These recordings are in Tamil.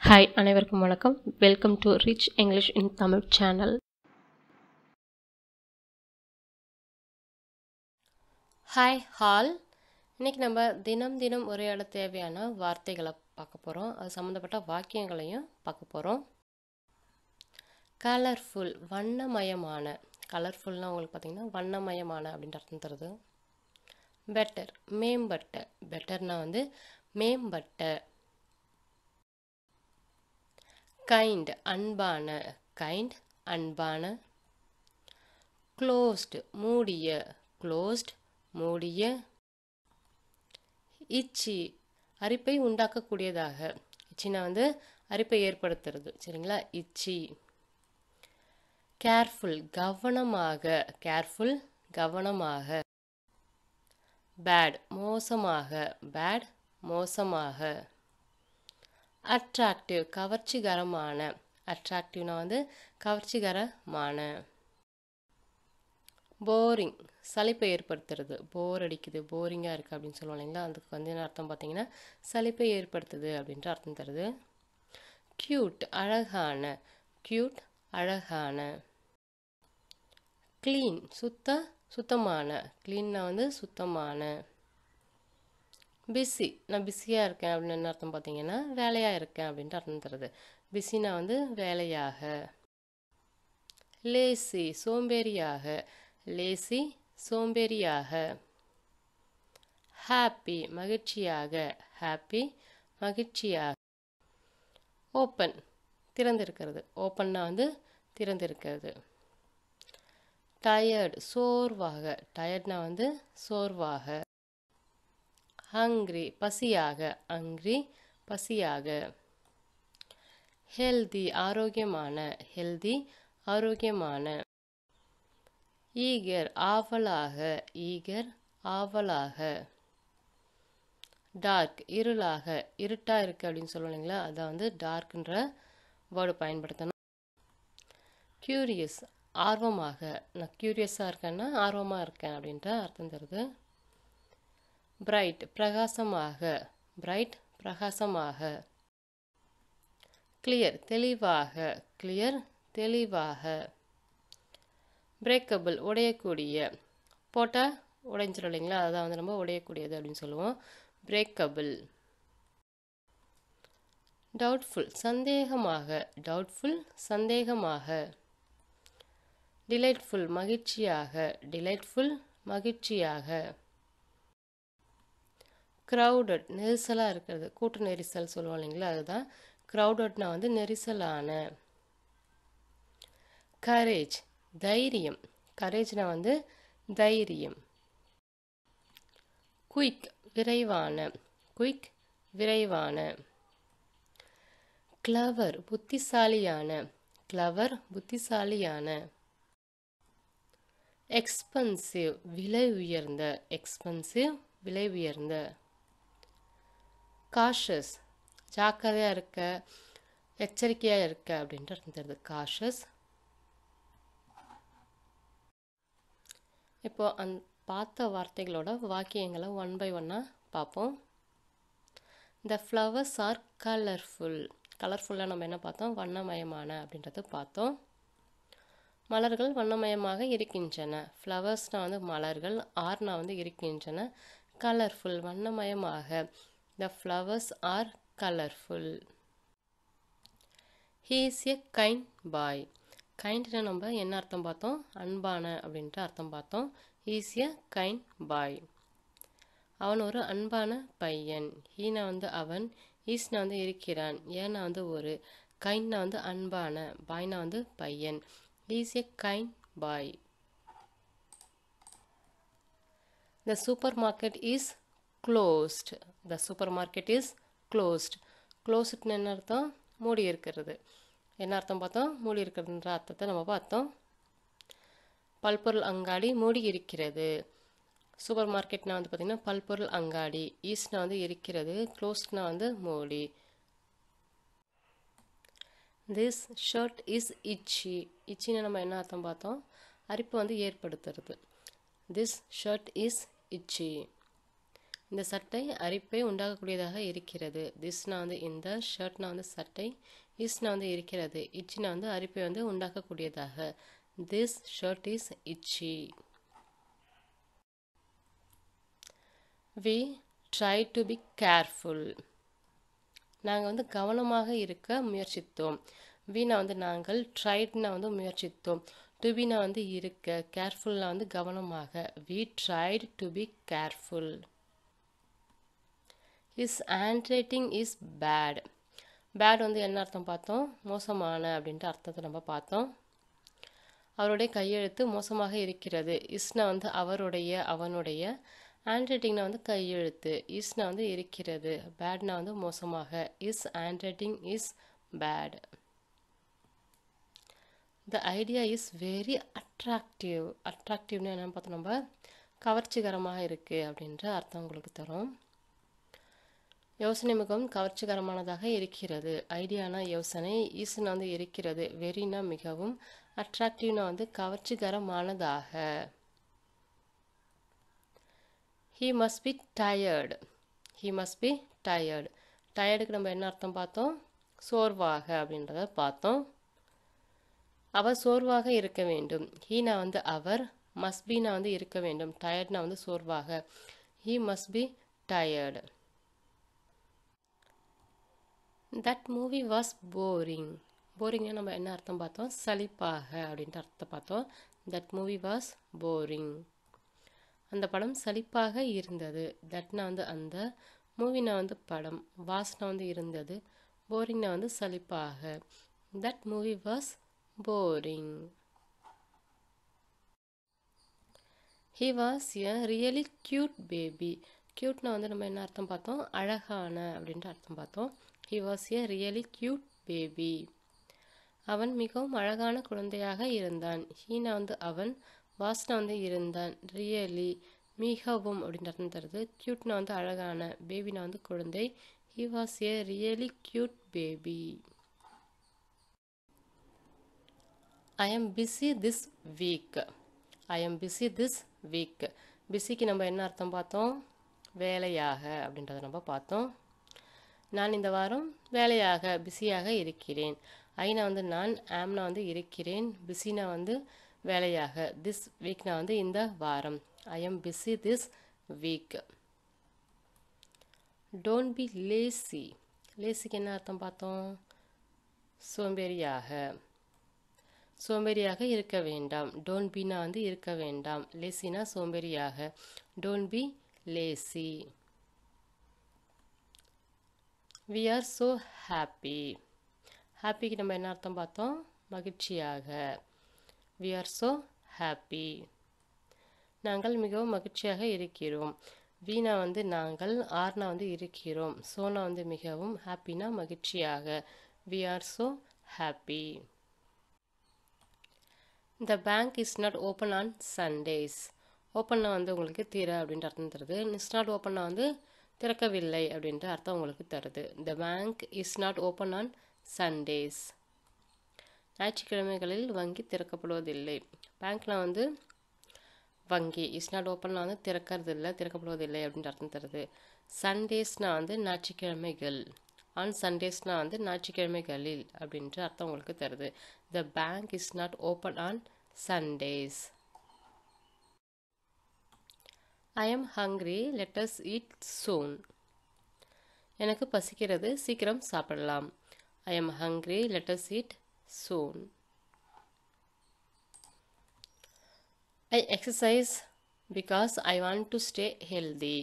ஹாய் அனைவருக்கும் வணக்கம். Welcome to rich English in Tamil channel. Hi hall. இன்றைக்கி நம்ம தினம் உரையாட தேவையான வார்த்தைகளை பார்க்க போகிறோம். அது சம்மந்தப்பட்ட வாக்கியங்களையும் பார்க்க போகிறோம். கலர்ஃபுல், வண்ணமயமான. கலர்ஃபுல்னால் உங்களுக்கு பார்த்திங்கன்னா வண்ணமயமான அப்படின்ற அர்த்தம் தருது. பெட்டர், மேம்பட்ட. பெட்டர்னால் மேம்பட்ட. கைண்ட், அன்பான. கைண்ட், அன்பான. க்ளோஸ்டு, மூடிய. க்ளோஸ்ட், மூடிய. இச்சி, அரிப்பை உண்டாக்கக்கூடியதாக. இச்சினா அரிப்பை ஏற்படுத்துறது, சரிங்களா? இச்சி. கேர்ஃபுல், கவனமாக. கேர்ஃபுல், கவனமாக. பேட், மோசமாக. பேட், மோசமாக. அட்ராக்டிவ், கவர்ச்சிகரமான. அட்ராக்டிவ்னா கவர்ச்சிகரமான. போரிங், சலிப்பை ஏற்படுத்துறது. போர் அடிக்குது, போரிங்காக இருக்குது அப்படின்னு சொல்லுவோம் இல்லைங்களா? அதுக்கு என்ன அர்த்தம் பார்த்தீங்கன்னா சலிப்பை ஏற்படுத்துது அப்படின்ற அர்த்தம் தருது. க்யூட், அழகான. க்யூட், அழகான. க்ளீன், சுத்தமான. க்ளீன்னா சுத்தமான. பிஸி, நான் பிஸியாக இருக்கேன் அப்படின்னு என்ன அர்த்தம் பார்த்தீங்கன்னா வேலையாக இருக்கேன் அப்படின்ட்டு அர்த்தம் தருது. பிஸினா வேலையாக. லேசி, சோம்பேறியாக. லேசி, சோம்பேறியாக. ஹாப்பி, மகிழ்ச்சியாக. ஹாப்பி, மகிழ்ச்சியாக. ஓப்பன், திறந்திருக்கிறது. ஓப்பன்னா திறந்திருக்கிறது. டயர்டு, சோர்வாக. டயர்ட்னா சோர்வாக. ஹங்க்ரி, பசியாக. ஹங்க்ரி, பசியாக. ஹெல்தி, ஆரோக்கியமான. ஹெல்தி, ஆரோக்கியமான. ஈகர், ஆவலாக. ஈகர், ஆவலாக. டார்க், இருளாக. இருட்டாக இருக்குது அப்படின்னு சொல்லுவோம் இல்லைங்களா? அதை டார்க்ன்ற வேர்டு பயன்படுத்தணும். க்யூரியஸ், ஆர்வமாக. நான் க்யூரியஸாக இருக்கேன்னா ஆர்வமாக இருக்கேன் அப்படின்ற அர்த்தம் தருது. பிரைட், பிரகாசமாக. பிரைட், பிரகாசமாக. கிளியர், தெளிவாக. கிளியர், தெளிவாக. பிரேக்கபிள், உடையக்கூடிய. போட்டால் உடைஞ்சிடும் இல்லைங்களா? அதான் நம்ம உடையக்கூடியது அப்படின்னு சொல்லுவோம். பிரேக்கபிள். டவுட்ஃபுல், சந்தேகமாக. டவுட்ஃபுல், சந்தேகமாக. டிலைட்ஃபுல், மகிழ்ச்சியாக. டிலைட்ஃபுல், மகிழ்ச்சியாக. க்ரௌடட், நெரிசலாக இருக்கிறது. கூட்ட நெரிசல் சொல்லுவோம் இல்லைங்களா? அதுதான் க்ரௌடட்னா நெரிசலான. கரேஜ், தைரியம். கரேஜ்னா தைரியம். குயிக், விரைவான. குயிக், விரைவான. கிளவர், புத்திசாலியான. கிளவர், புத்திசாலியான. எக்ஸ்பென்சிவ், விலை உயர்ந்த. எக்ஸ்பென்சிவ், விலை உயர்ந்த. காஷஸ், ஜாக்கிரதையாக இருக்க, எச்சரிக்கையாக இருக்க அப்படின்ற அர்த்தம் தருது. காஷஸ். இப்போ பார்த்த வார்த்தைகளோட வாக்கியங்களை 1 by 1 பார்ப்போம். த ஃப்ளவர்ஸ் ஆர் கலர்ஃபுல். கலர்ஃபுல்லாக நம்ம என்ன பார்த்தோம்? வண்ணமயமான அப்படின்றது பார்த்தோம். மலர்கள் வண்ணமயமாக இருக்கின்றன. ஃப்ளவர்ஸ்னால் மலர்கள். ஆர்னா இருக்கின்றன. கலர்ஃபுல், வண்ணமயமாக. The flowers are colorful. He is a kind boy. கைண்ட்னா நம்ம என்ன அர்த்தம் பார்த்தோம்? அன்பான அப்படின்ற அர்த்தம் பார்த்தோம். He is a kind boy. அவன் ஒரு அன்பான பையன். ஹீனா அவன். ஈஸ்னா இருக்கிறான். ஏன்னா ஒரு. கைண்ட்னா அன்பான. பாய்னா பையன். He is a kind boy. The supermarket is closed. The supermarket is closed. Closed என்ன அர்த்தம்? மூடி இருக்கிறது. என்ன அர்த்தம் பார்த்தோம்? மூடி இருக்கிறதுன்ற அர்த்தத்தை நம்ம பார்த்தோம். பல்பொருள் அங்காடி மூடி இருக்கிறது. சூப்பர் மார்க்கெட்னா பார்த்திங்கன்னா பல்பொருள் அங்காடி. ஈஸ்ட்னா இருக்கிறது. க்ளோஸ்ட்னா மூடி. This shirt is itchy. இச்சின்னா நம்ம என்ன அர்த்தம் பார்த்தோம்? அரிப்பு ஏற்படுத்துறது. This shirt is itchy. இந்த சட்டை அரிப்பை உண்டாக்கக்கூடியதாக இருக்கிறது. திஸ்னா வந்து இந்த, ஷர்ட்னா வந்து சட்டை, இஸ்னா வந்து இருக்கிறது, இச்சினா வந்து அரிப்பை வந்து உண்டாக்கக்கூடியதாக. This shirt is itchy. We try to be careful. நாங்கள் வந்து கவனமாக இருக்க முயற்சித்தோம். வீணா வந்து நாங்கள், ட்ரைட்னா வந்து முயற்சித்தோம், டு பினா வந்து இருக்க, கேர்ஃபுல்னா வந்து கவனமாக. We tried to be careful. His handwriting is bad. Bad வந்து என்ன அர்த்தம் பார்த்தோம்? மோசமான அப்படின்ட்டு அர்த்தத்தை நம்ம பார்த்தோம். அவருடைய கையெழுத்து மோசமாக இருக்கிறது. இஸ்னா வந்து அவருடைய, அவனுடைய, ஹேண்ட்ரைட்டிங்னா வந்து கையெழுத்து, இஸ்னா வந்து இருக்கிறது, பேட்னா வந்து மோசமாக. Is handwriting is bad. The idea is very attractive. அட்ராக்டிவ்னு என்னன்னு பார்த்தோம் நம்ம, கவர்ச்சிகரமாக இருக்குது அப்படின்ற அர்த்தம் உங்களுக்கு தரும். யோசனை மிகவும் கவர்ச்சிகரமானதாக இருக்கிறது. ஐடியானா யோசனை, இஸ்னா வந்து இருக்கிறது, வெரினா மிகவும், அட்ராக்டிவ்னா வந்து கவர்ச்சிகரமானதாக. He must be tired. He must be tired. டயர்டுக்கு நம்ம என்ன அர்த்தம் பார்த்தோம்? சோர்வாக அப்படின்றத பார்த்தோம். அவர் சோர்வாக இருக்க வேண்டும். ஹீனா வந்து அவர், must beனா வந்து இருக்க வேண்டும், டயர்ட்னா வந்து சோர்வாக. He must be tired. That movie was boring. போரிங்னா நம்ம என்ன அர்த்தம் பார்த்தோம்? சலிப்பாக அப்படின்ற அர்த்தத்தை பார்த்தோம். That movie was boring. அந்த படம் சலிப்பாக இருந்தது. தட்னா வந்து அந்த, மூவினா வந்து படம், வாஸ்னா வந்து இருந்தது, போரிங்னா வந்து சலிப்பாக. That movie was boring. He was a really cute baby. க்யூட்னா வந்து நம்ம என்ன அர்த்தம் பார்த்தோம்? அழகான அப்படின்ற அர்த்தம் பார்த்தோம். He was a really cute baby. அவன் மிகவும் அழகான குழந்தையாக இருந்தான். ஹீனா வந்து அவன், வாஸ்னா வந்து இருந்தான், ரியலி மிகவும் அப்படின்ற அர்த்தம் தருது. க்யூட்னா வந்து அழகான, பேபினா வந்து குழந்தை. He was a really cute baby. I am busy this week. I am busy this week. பிஸிக்கு நம்ம என்ன அர்த்தம் பார்த்தோம்? வேலையாக அப்படின்றத நம்ம பார்த்தோம். நான் இந்த வாரம் வேலையாக, பிஸியாக இருக்கிறேன். ஐனா வந்து நான், ஆம்னா வந்து இருக்கிறேன், பிஸினா வந்து வேலையாக, திஸ் வீக்னா வந்து இந்த வாரம். I am busy this week. Don't be lazy. லேசிக்கு என்ன அர்த்தம் பார்த்தோம்? சோம்பேறியாக. சோம்பேறியாக இருக்க வேண்டாம். டோன்ட் பினா வந்து இருக்க வேண்டாம், லேசினா சோம்பேறியாக. Don't be lazy. We are so happy. ஹாப்பிக்கு நம்ம என்ன அர்த்தம் பார்த்தோம்? மகிழ்ச்சியாக. We are so happy. நாங்கள் மிகவும் மகிழ்ச்சியாக இருக்கிறோம். வீணா வந்து நாங்கள், ஆர்னா வந்து இருக்கிறோம், சோனா வந்து மிகவும், ஹாப்பினா மகிழ்ச்சியாக. We are so happy. The bank is not open on Sundays. ஓப்பன்னா வந்து உங்களுக்கு திற அப்படின்ற அர்த்தம் தருது. இட்ஸ் நாட் ஓப்பன்னா வந்து திறக்கவில்லை அப்படின்ற அர்த்தம் உங்களுக்கு தருது. The bank is not open on Sundays. ஞாயிற்றுக்கிழமைகளில் வங்கி திறக்கப்படுவதில்லை. பேங்க்னா வந்து வங்கி, இஸ் நாட் ஓப்பன்னா வந்து திறக்கறதில்லை, திறக்கப்படுவதில்லை அப்படின்ற அர்த்தம் தருது. சண்டேஸ்னா வந்து ஞாயிற்றுக்கிழமைகள், ஆன் சண்டேஸ்னா வந்து ஞாயிற்றுக்கிழமைகளில் அப்படின்ற அர்த்தம் உங்களுக்கு தருது. The bank is not open on Sundays. I am hungry, let us eat soon. எனக்கு பசிக்கிறது, சீக்கிரம் சாப்பிடலாம். I am hungry, let us eat soon. I exercise because I want to stay healthy.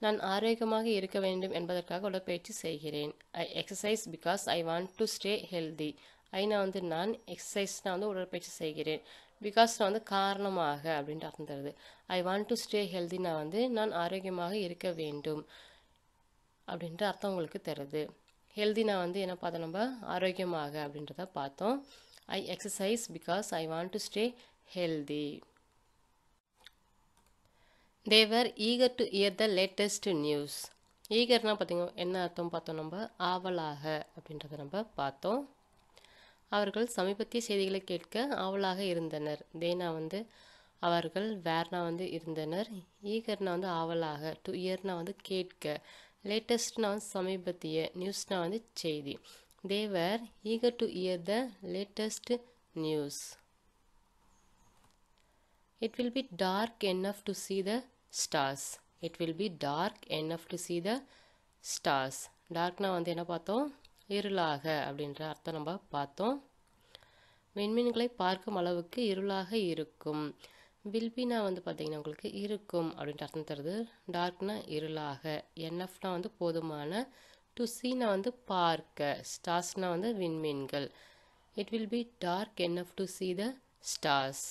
நான் ஆரோக்கியமாக இருக்க வேண்டும் என்பதற்காக உடற்பயிற்சி செய்கிறேன். I exercise because I want to stay healthy. Aina வந்து நான், எக்ஸசைஸ்னா வந்து உடற்பயிற்சி செய்கிறேன், பிகாஸ்னா வந்து காரணமாக அப்படின்ற அர்த்தம் தருது. ஐ வாண்ட் டு ஸ்டே ஹெல்தினா வந்து நான் ஆரோக்கியமாக இருக்க வேண்டும் அப்படின்ற அர்த்தம் உங்களுக்கு தருது. ஹெல்தினா வந்து என்ன பார்த்தோம் நம்ம? ஆரோக்கியமாக அப்படின்றத பார்த்தோம். I exercise because I want to stay healthy. They were eager to hear the latest news. ஈகர்னா பார்த்தீங்க என்ன அர்த்தம் பார்த்தோம் நம்ம? ஆவலாக அப்படின்றத நம்ம பார்த்தோம். அவர்கள் சமீபத்திய செய்திகளை கேட்க ஆவலாக இருந்தனர். தேனா வந்து அவர்கள் வேர்னா வந்து இருந்தனர், ஈகர்னா வந்து ஆவலாக, டு இயர்னா வந்து கேட்க, லேட்டஸ்ட்னா வந்து சமீபத்திய, நியூஸ்னா வந்து செய்தி. They were eager to hear the latest news. It will be dark enough to see the stars. It will be dark enough to see the stars. டார்க்னா வந்து என்ன பார்த்தோம், இருளாக அப்படின்ற அர்த்தம் நம்ம பார்த்தோம். விண்மீன்களை பார்க்கும் அளவுக்கு இருளாக இருக்கும். வில்பினா வந்து பார்த்தீங்கன்னா உங்களுக்கு இருக்கும் அப்படின்ட்டு அர்த்தம் தருது. டார்க்னா இருளாக, என்எஃப்னா வந்து போதுமான, டு சீனா வந்து பார்க்க, ஸ்டார்ஸ்னா வந்து விண்மீன்கள். It will be dark enough to see the stars.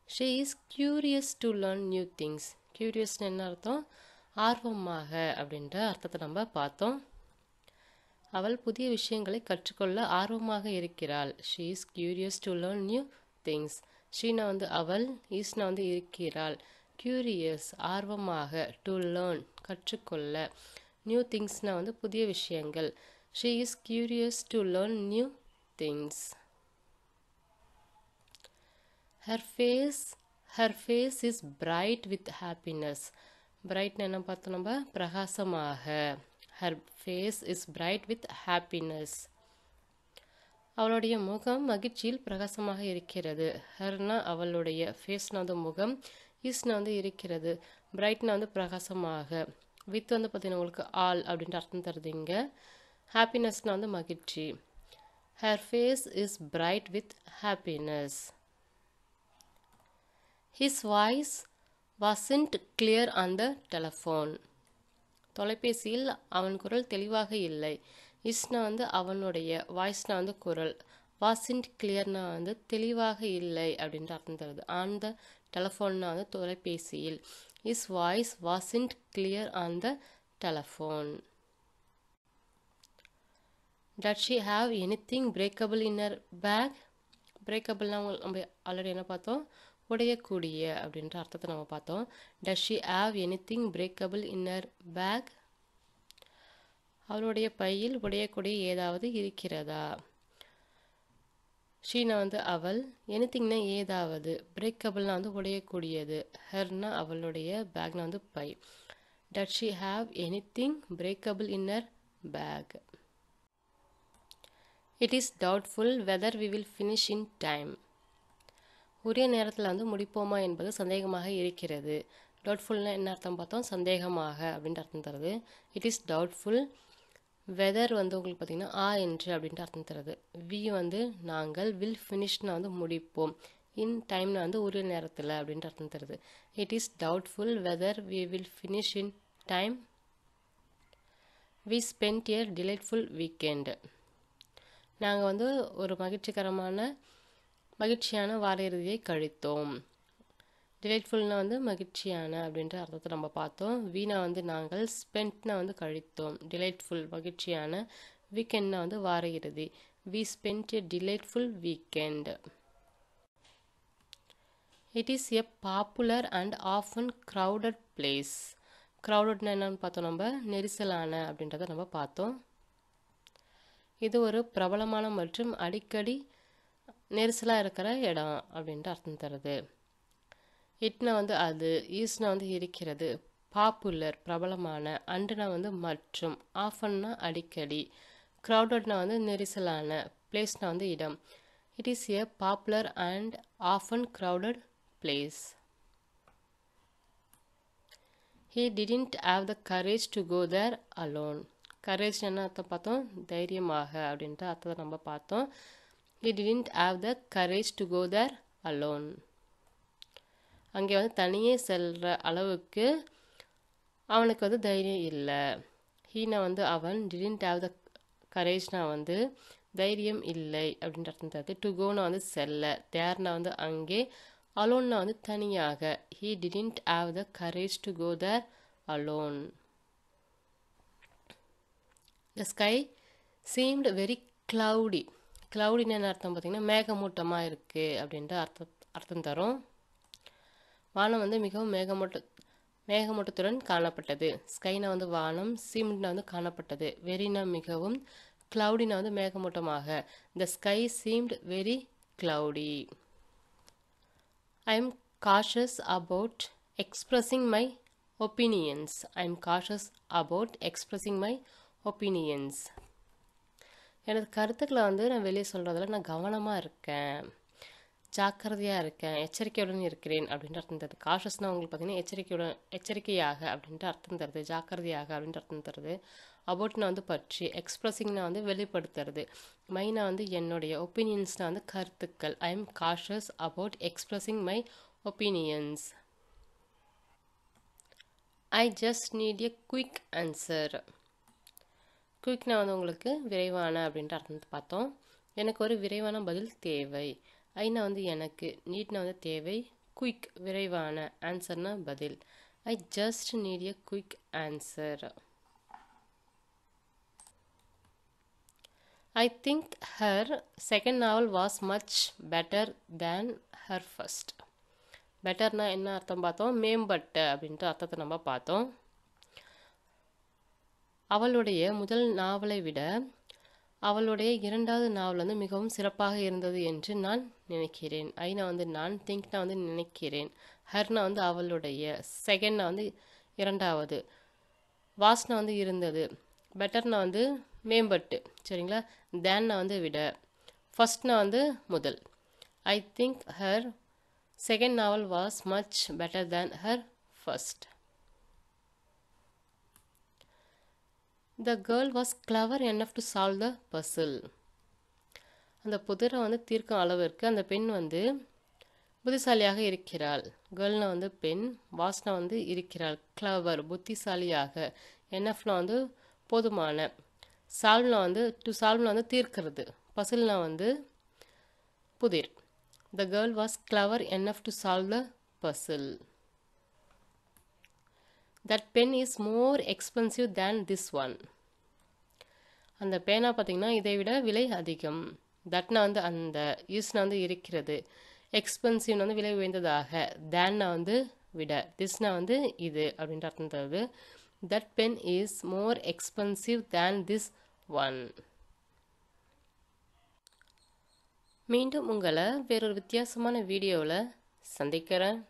She is curious to learn new things. Curious என்ன அர்த்தம், ஆர்வமாக அப்படின்ற அர்த்தத்தை நம்ம பார்த்தோம். அவள் புதிய விஷயங்களை கற்றுக்கொள்ள ஆர்வமாக இருக்கிறாள். She is curious to learn new things. Sheena வந்து அவள், ஈஸ்னா வந்து இருக்கிறாள். Curious ஆர்வமாக, to learn கற்றுக்கொள்ள, நியூ திங்ஸ்னா வந்து புதிய விஷயங்கள். She is curious to learn new things. Her face is bright with happiness. Bright என்ன பார்த்தோம் நம்ம, பிரகாசமாக. Her face is bright with happiness. அவளுடைய முகம் மகிழ்ச்சியில் பிரகாசமாக இருக்கிறது. ஹர்னா அவளுடைய, ஃபேஸ்னா வந்து முகம், ஈஸ்னா வந்து இருக்கிறது, பிரைட்னா வந்து பிரகாசமாக, வித் வந்து பார்த்தீங்கன்னா உங்களுக்கு ஆல் அப்படின்ட்டு அர்த்தம் தருதுங்க. ஹாப்பினஸ்னா வந்து மகிழ்ச்சி. Her face is bright with happiness. His voice wasn't clear on the telephone. தொலைபேசியில் அவன் குரல் தெளிவாக இல்லை. இஸ்னா வந்து அவனுடைய, வாய்ஸ்னா வந்து குரல், வாசின்ட் கிளியர்னா வந்து தெளிவாக இல்லை அப்படின்ட்டு அர்த்தம் தருது. ஆன் த டெலஃபோன்னா வந்து தொலைபேசியில். Is voice wasn't clear on the telephone. Did she have anything breakable in her bag. பிரேக்கபிள்னா நம்ம ஆல்ரெடி என்ன பார்த்தோம், உடையக்கூடிய அப்படின்ற அர்த்தத்தை நம்ம பார்த்தோம். Did she have anything breakable in her bag. அவளுடைய பையில் உடையக்கூடிய ஏதாவது இருக்கிறதா. ஷீனா வந்து அவள், எனிதிங்னா ஏதாவது, பிரேக்கபிள்னா வந்து உடையக்கூடியது, ஹர்னா அவளுடைய, பேக்னா வந்து பை. Did she have anything breakable in her bag. It is doubtful whether we will finish in time. உரிய நேரத்தில் வந்து முடிப்போமா என்பது சந்தேகமாக இருக்கிறது. டவுட்ஃபுல்னா என்ன அர்த்தம் பார்த்தோம், சந்தேகமாக அப்படின்ட்டு அர்த்தம் தருது. It is doubtful. வெதர் வந்து உங்களுக்கு பார்த்தீங்கன்னா என்று அப்படின்ட்டு அர்த்தம் தருது. வி வந்து நாங்கள், வில் ஃபினிஷ்னா வந்து முடிப்போம், இன் டைம்னா வந்து உரிய நேரத்தில் அப்படின்ட்டு அர்த்தம் தருது. It is doubtful whether we will finish in time. We spend a delightful weekend. நாங்கள் வந்து ஒரு மகிழ்ச்சியான வார இறுதியை கழித்தோம். டிலைட்ஃபுல்னா வந்து மகிழ்ச்சியான அப்படின்ற அர்த்தத்தை நம்ம பார்த்தோம். வீணா வந்து நாங்கள், ஸ்பெண்ட்னா வந்து கழித்தோம், டிலைட்ஃபுல் மகிழ்ச்சியான, வீக்கெண்ட்னா வந்து வார இறுதி. We spend a delightful weekend. It is a popular and often crowded place. க்ரௌடட்னா என்னன்னு பார்த்தோம் நம்ம, நெரிசலான அப்படின்றத நம்ம பார்த்தோம். இது ஒரு பிரபலமான மற்றும் அடிக்கடி நெரிசலாக இருக்கிற இடம் அப்படின்ட்டு அர்த்தம் தருது. இட்னா வந்து அது, ஈஸ்னா வந்து இருக்கிறது, பாப்புலர் பிரபலமான, அண்டுனா வந்து மற்றும், ஆஃபன்னா அடிக்கடி, க்ரௌடட்னா வந்து நெரிசலான, பிளேஸ்னா வந்து இடம். It is a popular and often crowded place. He didn't have the courage to go there alone. Courage என்ன அர்த்தம் பார்த்தோம், தைரியமாக அப்படின்ற அர்த்தத்தை நம்ம பார்த்தோம். He didn't have the courage to go there alone. அங்கே வந்து தனியே செல்கிற அளவுக்கு அவனுக்கு வந்து தைரியம் இல்லை. ஹீனா வந்து அவன், didn't have the courageனா வந்து தைரியம் இல்லை அப்படின்ற அர்த்தம் தருது. டு கோனா வந்து செல்ல, தேர்னா வந்து அங்கே, அலோன்னா வந்து தனியாக. He didn't have the courage to go there alone. The sky seemed very cloudy. cloudyன்னு என்ன அர்த்தம் பார்த்தீங்கன்னா மேகமூட்டமாக இருக்குது அப்படின்ற அர்த்தம் தரும். வானம் வந்து மிகவும் மேகமூட்டத்துடன் காணப்பட்டது. ஸ்கைனா வந்து வானம், சீம்ட்னா வந்து காணப்பட்டது, வெரினா மிகவும், கிளவுடினா வந்து மேகமூட்டமாக. The sky seemed very cloudy. I am cautious about expressing my opinions. I am cautious about expressing my opinions. எனது கருத்துக்களை வந்து நான் வெளியே சொல்கிறதுல நான் கவனமாக இருக்கேன், ஜாக்கிரதையாக இருக்கேன், எச்சரிக்கையுடன் இருக்கிறேன் அப்படின்ற அர்த்தம் தருது. காஷஸ்னால் உங்களுக்கு பார்த்தீங்கன்னா எச்சரிக்கையாக அப்படின்ட்டு அர்த்தம் தருது, ஜாக்கிரதையாக அப்படின்ட்டு அர்த்தம் தருது. அபவுட்னா வந்து பற்றி, எக்ஸ்ப்ரெஸிங்னா வந்து வெளிப்படுத்துறது, மைனா வந்து என்னுடைய, ஒப்பீனியன்ஸ்னா வந்து கருத்துக்கள். I am cautious about expressing my opinions. I just need a quick answer. குயிக்னா வந்து உங்களுக்கு விரைவான அப்படின்ற அர்த்தத்தை பார்த்தோம். எனக்கு ஒரு விரைவான பதில் தேவை. ஐனா வந்து எனக்கு, நீட்னா வந்து தேவை, குயிக் விரைவான, ஆன்சர்னா பதில். ஐ just need a quick answer. I think her second novel was much better than her first. பெட்டர்னா என்ன அர்த்தம் பார்த்தோம்? மேம்பட்ட அப்படின்ற அர்த்தத்தை நம்ம பார்த்தோம். அவளுடைய முதல் நாவலை விட அவளுடைய இரண்டாவது நாவல் வந்து மிகவும் சிறப்பாக இருந்தது என்று நான் நினைக்கிறேன். ஐனா வந்து நான், திங்க்னா வந்து நினைக்கிறேன், ஹர்னா வந்து அவளுடைய, செகண்ட்னா வந்து இரண்டாவது, வாஸ்னா வந்து இருந்தது, பெட்டர்னா வந்து மேம்பட்டு, சரிங்களா, தேன்னா வந்து விட, ஃபர்ஸ்ட்னா வந்து முதல். I think her second novel was much better than her first. The girl was clever enough to solve the puzzle. அந்த புதிரை வந்து தீர்க்கும் அளவிற்கு அந்த பெண் வந்து புத்திசாலியாக இருக்கிறாள். கேர்ள்னா வந்து பெண், வாஸ்னா வந்து இருக்கிறாள், கிளவர் புத்திசாலியாக, எனஃப்னா வந்து போதுமான, சால்வ்னா வந்து டு சால்வ்னா வந்து தீர்க்கிறது, பசில்னா வந்து புதிர். The girl was clever enough to solve the puzzle. That pen is more expensive than this one. அந்த பேனா பார்த்தீங்கன்னா இதை விட விலை அதிகம். தட்னா வந்து அந்த, யூஸ்னா வந்து இருக்கிறது, எக்ஸ்பென்சிவ்னா வந்து விலை உயர்ந்ததாக, தேன்னா வந்து விட, திஸ்னா வந்து இது அப்படின்ற அர்த்தம் தருது. That pen is more expensive than this one. மீண்டும் உங்களை வேறொரு வித்தியாசமான வீடியோவில் சந்திக்கிறேன்.